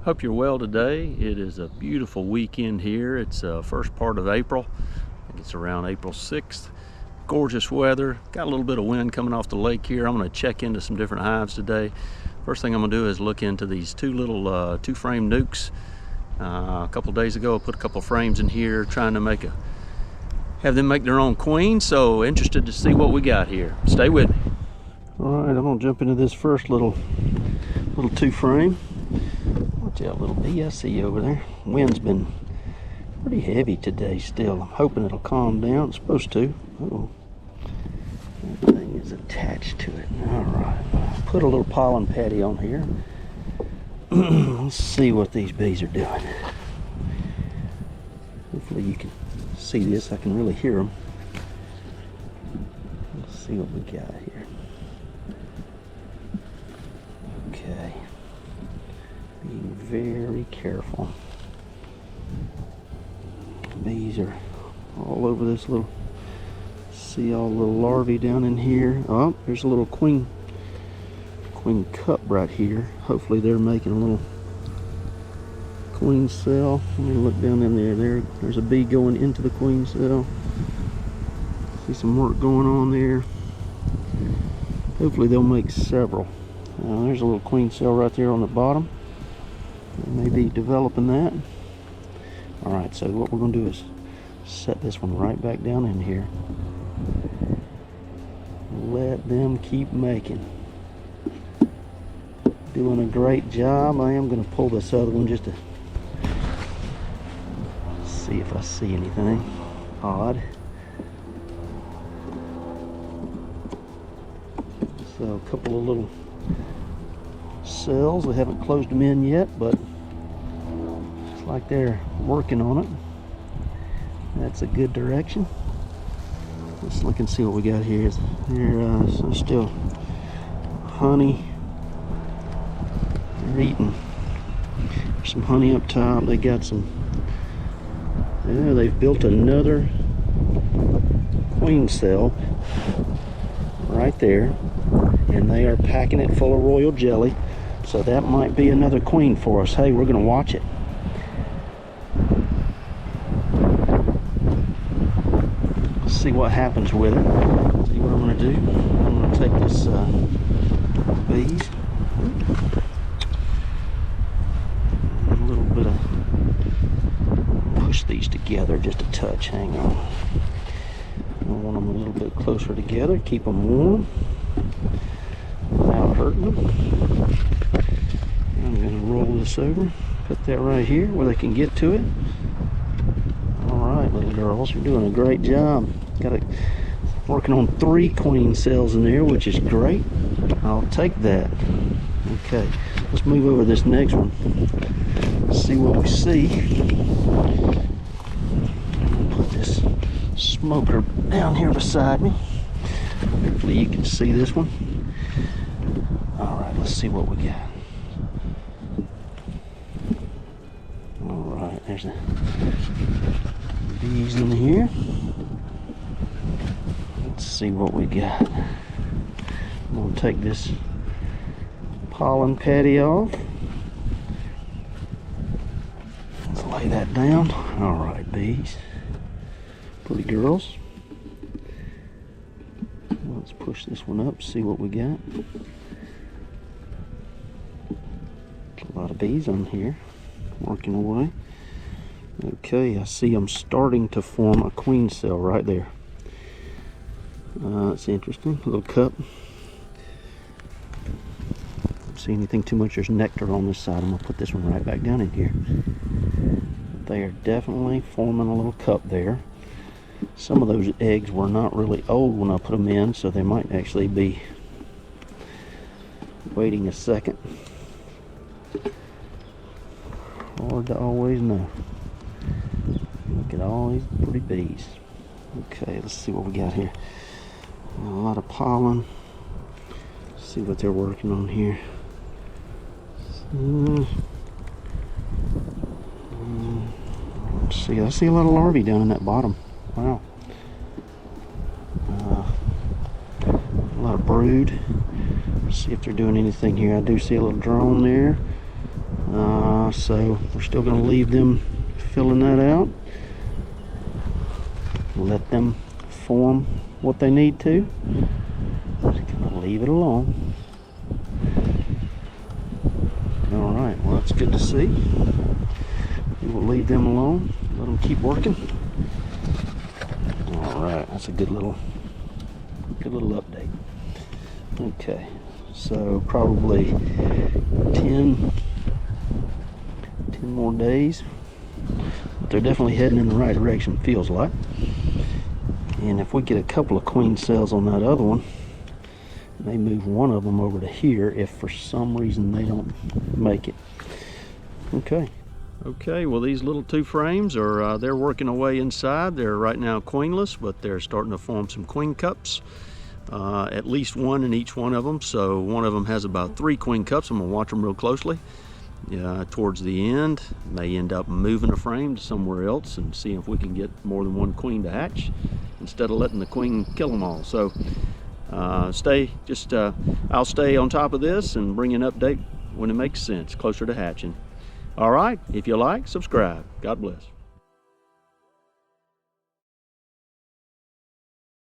Hope you're well today. It is a beautiful weekend here. It's first part of April. I think it's around April 6th. Gorgeous weather. Got a little bit of wind coming off the lake here. I'm going to check into some different hives today. First thing I'm going to do is look into these two little two-frame nukes. A couple days ago, I put a couple frames in here trying to have them make their own queen. So interested to see what we got here. Stay with me. All right, I'm going to jump into this first little two-frame. Watch out, little bee, I see you over there. Wind's been pretty heavy today still. I'm hoping it'll calm down. It's supposed to. Uh-oh. That thing is attached to it. All right. Put a little pollen patty on here. Let's see what these bees are doing. Hopefully you can see this. I can really hear them. Let's see what we got here. Okay. Being very careful. Bees are all over this little, see all the little larvae down in here. Oh, there's a little queen cup right here. Hopefully they're making a little queen cell. Let me look down in there. There's a bee going into the queen cell. See some work going on there. Hopefully they'll make several. There's a little queen cell right there on the bottom. They may be developing that. Alright, so what we're going to do is set this one right back down in here. Let them keep making. Doing a great job. I am going to pull this other one just to see if I see anything odd. So a couple of little cells. They haven't closed them in yet, but it's like they're working on it. That's a good direction. Let's look and see what we got here. There's still honey. They're eating. There's some honey up top. They got some. Yeah, they've built another queen cell right there, and they are packing it full of royal jelly. So that might be another queen for us. Hey, we're going to watch it. See what happens with it. See what I'm going to do. I'm going to take this bees. A little bit of, push these together just a touch. Hang on. I want them a little bit closer together. Keep them warm without hurting them. I'm going to roll this over. Put that right here where they can get to it. Alright, little girls, you're doing a great job. Got it working on 3 queen cells in there, which is great. I'll take that. Okay, let's move over to this next one. See what we see. I'll put this smoker down here beside me. Hopefully you can see this one. Alright, let's see what we got. Alright, there's the bees in here. Let's see what we got. I'm going to take this pollen patty off. Let's lay that down. Alright, bees. Pretty girls. Let's push this one up, see what we got. A lot of bees on here, working away. Okay, I see I'm starting to form a queen cell right there. That's interesting. A little cup. Don't see anything too much. There's nectar on this side. I'm going to put this one right back down in here. They are definitely forming a little cup there. Some of those eggs were not really old when I put them in, so they might actually be waiting a second. Hard to always know. Look at all these pretty bees. Okay, let's see what we got here. A lot of pollen. Let's see what they're working on here. Let's see, I see a lot of larvae down in that bottom. Wow. A lot of brood. Let's see if they're doing anything here. I do see a little drone there. So we're still going to leave them filling that out. Let them form what they need to. Just kind of leave it alone. All right, well, that's good to see. We will leave them alone, let them keep working. All right, that's a good little update. Okay, so probably 10 more days, but they're definitely heading in the right direction, feels like. And if we get a couple of queen cells on that other one, may move one of them over to here if for some reason they don't make it. Okay, well, these little 2 frames are they're working away inside. They're right now queenless, but they're starting to form some queen cups. At least 1 in each one of them, so one of them has about 3 queen cups. I'm gonna watch them real closely. Towards the end, may end up moving a frame to somewhere else and see if we can get more than 1 queen to hatch instead of letting the queen kill them all. So I'll stay on top of this and bring an update when it makes sense, closer to hatching. All right, if you like, subscribe. God bless.